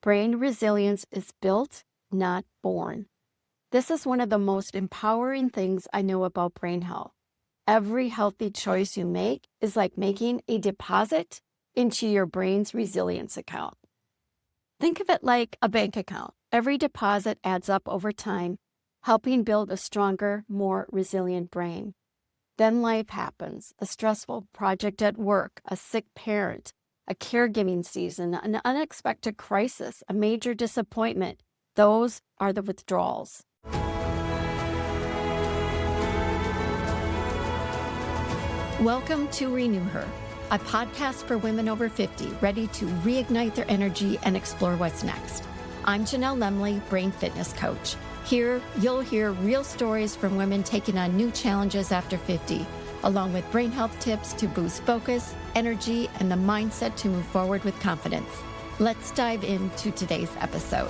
Brain resilience is built, not born. This is one of the most empowering things I know about brain health. Every healthy choice you make is like making a deposit into your brain's resilience account. Think of it like a bank account. Every deposit adds up over time, helping build a stronger, more resilient brain. Then life happens, a stressful project at work, a sick parent, a caregiving season, an unexpected crisis, a major disappointment. Those are the withdrawals. Welcome to RenewHer, a podcast for women over 50 ready to reignite their energy and explore what's next. I'm Janelle Lemley, brain fitness coach. Here, you'll hear real stories from women taking on new challenges after 50, along with brain health tips to boost focus, energy, and the mindset to move forward with confidence. Let's dive into today's episode.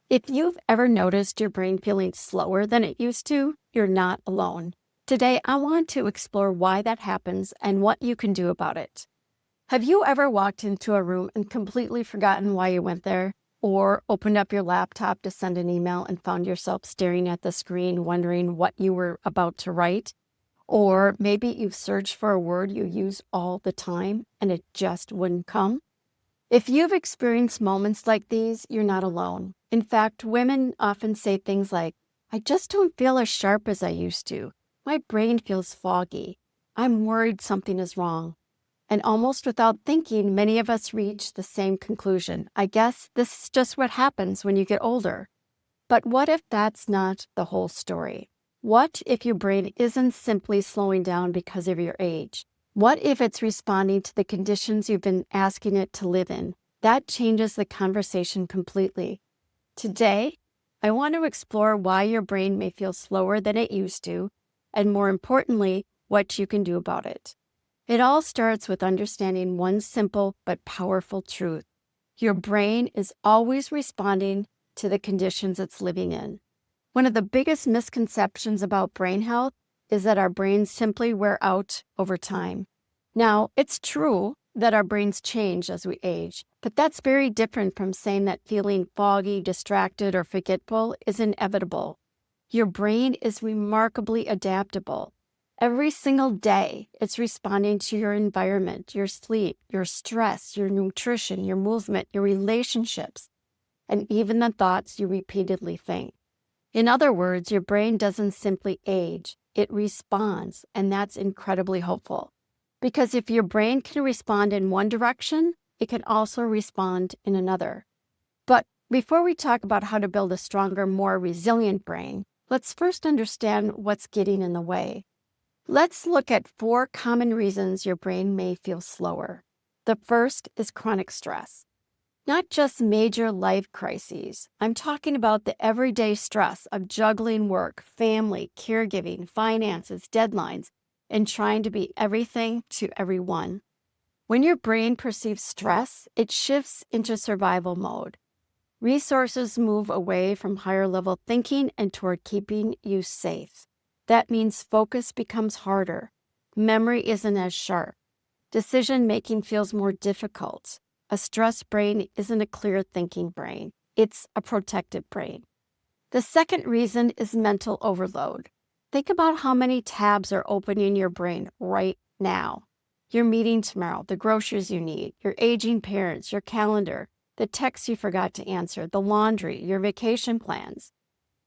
If you've ever noticed your brain feeling slower than it used to, you're not alone. Today, I want to explore why that happens and what you can do about it. Have you ever walked into a room and completely forgotten why you went there? Or opened up your laptop to send an email and found yourself staring at the screen, wondering what you were about to write? Or maybe you've searched for a word you use all the time and it just wouldn't come? If you've experienced moments like these, you're not alone. In fact, women often say things like, I just don't feel as sharp as I used to. My brain feels foggy. I'm worried something is wrong. And almost without thinking, many of us reach the same conclusion. I guess this is just what happens when you get older. But what if that's not the whole story? What if your brain isn't simply slowing down because of your age? What if it's responding to the conditions you've been asking it to live in? That changes the conversation completely. Today, I want to explore why your brain may feel slower than it used to, and more importantly, what you can do about it. It all starts with understanding one simple but powerful truth. Your brain is always responding to the conditions it's living in. One of the biggest misconceptions about brain health is that our brains simply wear out over time. Now, it's true that our brains change as we age, but that's very different from saying that feeling foggy, distracted, or forgetful is inevitable. Your brain is remarkably adaptable. Every single day, it's responding to your environment, your sleep, your stress, your nutrition, your movement, your relationships, and even the thoughts you repeatedly think. In other words, your brain doesn't simply age, it responds, and that's incredibly hopeful. Because if your brain can respond in one direction, it can also respond in another. But before we talk about how to build a stronger, more resilient brain, let's first understand what's getting in the way. Let's look at 4 common reasons your brain may feel slower. The first is chronic stress. Not just major life crises. I'm talking about the everyday stress of juggling work, family, caregiving, finances, deadlines, and trying to be everything to everyone. When your brain perceives stress, it shifts into survival mode. Resources move away from higher level thinking and toward keeping you safe. That means focus becomes harder. Memory isn't as sharp. Decision-making feels more difficult. A stressed brain isn't a clear thinking brain. It's a protected brain. The second reason is mental overload. Think about how many tabs are open in your brain right now. Your meeting tomorrow, the groceries you need, your aging parents, your calendar, the texts you forgot to answer, the laundry, your vacation plans.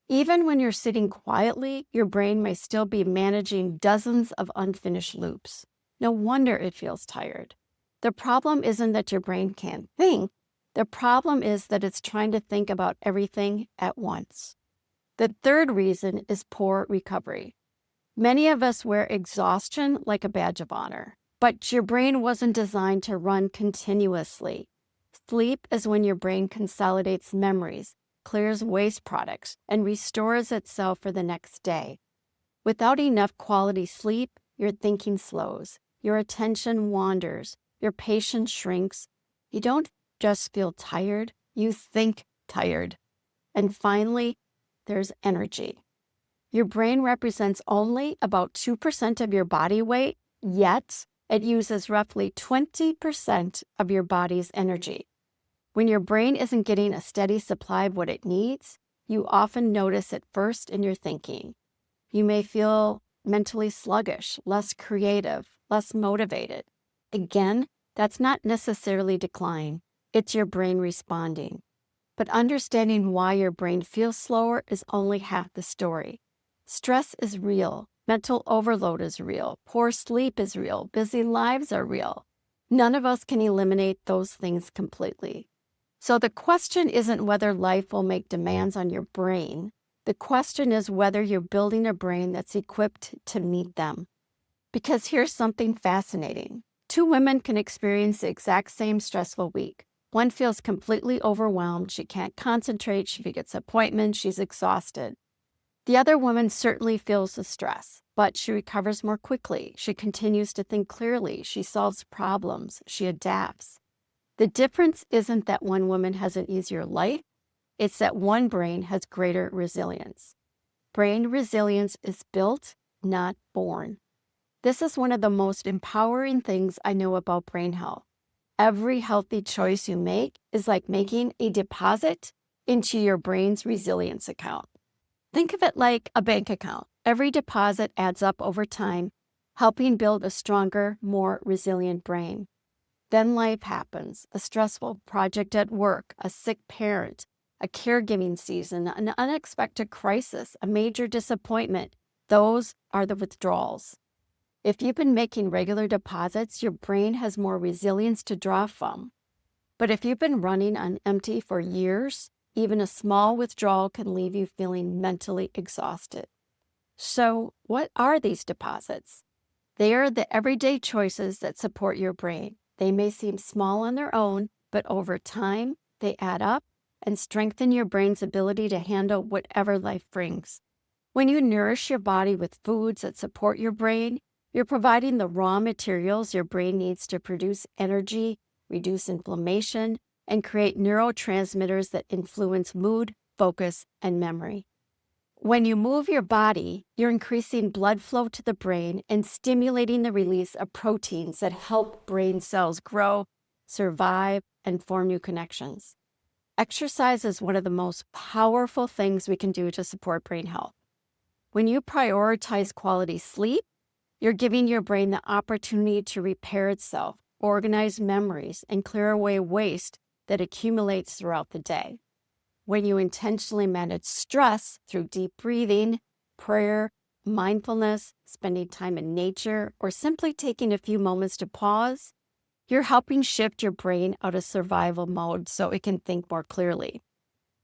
Even when you're sitting quietly, your brain may still be managing dozens of unfinished loops. No wonder it feels tired. The problem isn't that your brain can't think. The problem is that it's trying to think about everything at once. The third reason is poor recovery. Many of us wear exhaustion like a badge of honor, but your brain wasn't designed to run continuously. Sleep is when your brain consolidates memories, clears waste products, and restores itself for the next day. Without enough quality sleep, your thinking slows, your attention wanders, your patience shrinks. You don't just feel tired, you think tired. And finally, there's energy. Your brain represents only about 2% of your body weight, yet It uses roughly 20% of your body's energy. When your brain isn't getting a steady supply of what it needs, you often notice it first in your thinking. You may feel mentally sluggish, less creative, less motivated. Again, that's not necessarily decline. It's your brain responding. But understanding why your brain feels slower is only half the story. Stress is real. Mental overload is real. Poor sleep is real. Busy lives are real. None of us can eliminate those things completely. So the question isn't whether life will make demands on your brain. The question is whether you're building a brain that's equipped to meet them. Because here's something fascinating. Two women can experience the exact same stressful week. One feels completely overwhelmed. She can't concentrate. She forgets appointments. She's exhausted. The other woman certainly feels the stress, but she recovers more quickly. She continues to think clearly. She solves problems. She adapts. The difference isn't that one woman has an easier life. It's that one brain has greater resilience. Brain resilience is built, not born. This is one of the most empowering things I know about brain health. Every healthy choice you make is like making a deposit into your brain's resilience account. Think of it like a bank account. Every deposit adds up over time, helping build a stronger, more resilient brain. Then life happens, a stressful project at work, a sick parent, a caregiving season, an unexpected crisis, a major disappointment. Those are the withdrawals. If you've been making regular deposits, your brain has more resilience to draw from. But if you've been running on empty for years, even a small withdrawal can leave you feeling mentally exhausted. So, what are these deposits? They are the everyday choices that support your brain. They may seem small on their own, but over time, they add up and strengthen your brain's ability to handle whatever life brings. When you nourish your body with foods that support your brain, you're providing the raw materials your brain needs to produce energy, reduce inflammation, and create neurotransmitters that influence mood, focus, and memory. When you move your body, you're increasing blood flow to the brain and stimulating the release of proteins that help brain cells grow, survive, and form new connections. Exercise is one of the most powerful things we can do to support brain health. When you prioritize quality sleep, you're giving your brain the opportunity to repair itself, organize memories, and clear away waste that accumulates throughout the day. When you intentionally manage stress through deep breathing, prayer, mindfulness, spending time in nature, or simply taking a few moments to pause, you're helping shift your brain out of survival mode so it can think more clearly.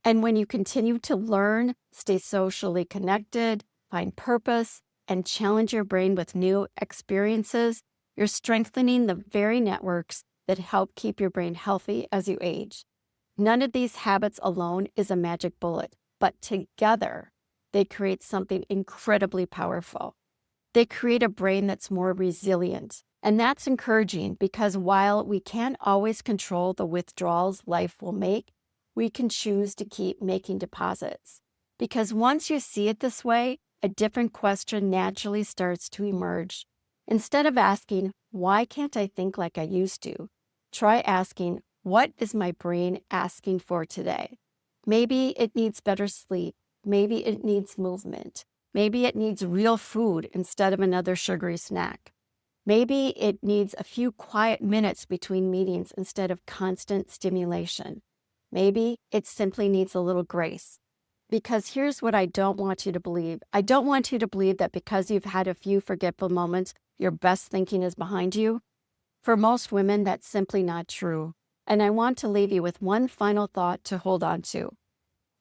And when you continue to learn, stay socially connected, find purpose, and challenge your brain with new experiences, you're strengthening the very networks that help keep your brain healthy as you age. None of these habits alone is a magic bullet, but together they create something incredibly powerful. They create a brain that's more resilient. And that's encouraging because while we can't always control the withdrawals life will make, we can choose to keep making deposits. Because once you see it this way, a different question naturally starts to emerge. Instead of asking, why can't I think like I used to? Try asking, what is my brain asking for today? Maybe it needs better sleep. Maybe it needs movement. Maybe it needs real food instead of another sugary snack. Maybe it needs a few quiet minutes between meetings instead of constant stimulation. Maybe it simply needs a little grace. Because here's what I don't want you to believe. I don't want you to believe that because you've had a few forgetful moments, your best thinking is behind you. For most women, that's simply not true. And I want to leave you with one final thought to hold on to.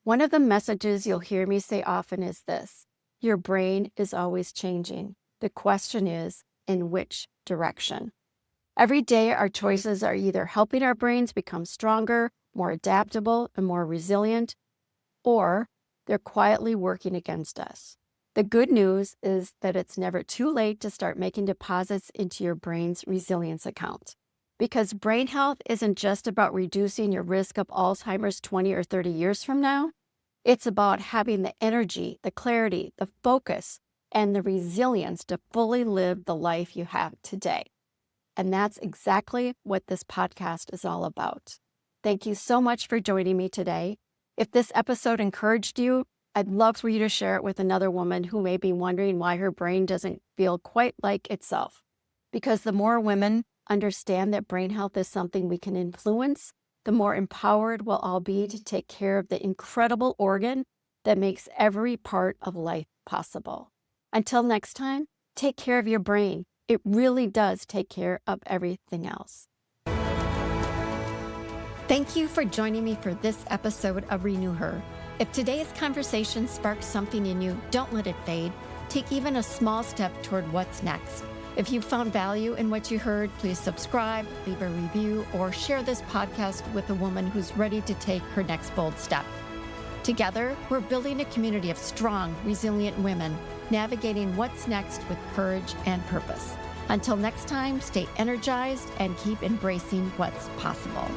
One of the messages you'll hear me say often is this: your brain is always changing. The question is, in which direction? Every day, our choices are either helping our brains become stronger, more adaptable, and more resilient, or they're quietly working against us. The good news is that it's never too late to start making deposits into your brain's resilience account. Because brain health isn't just about reducing your risk of Alzheimer's 20 or 30 years from now. It's about having the energy, the clarity, the focus, and the resilience to fully live the life you have today. And that's exactly what this podcast is all about. Thank you so much for joining me today. If this episode encouraged you, I'd love for you to share it with another woman who may be wondering why her brain doesn't feel quite like itself. Because the more women understand that brain health is something we can influence, the more empowered we'll all be to take care of the incredible organ that makes every part of life possible. Until next time, take care of your brain. It really does take care of everything else. Thank you for joining me for this episode of Renew Her. If today's conversation sparked something in you, don't let it fade. Take even a small step toward what's next. If you found value in what you heard, please subscribe, leave a review, or share this podcast with a woman who's ready to take her next bold step. Together, we're building a community of strong, resilient women, navigating what's next with courage and purpose. Until next time, stay energized and keep embracing what's possible.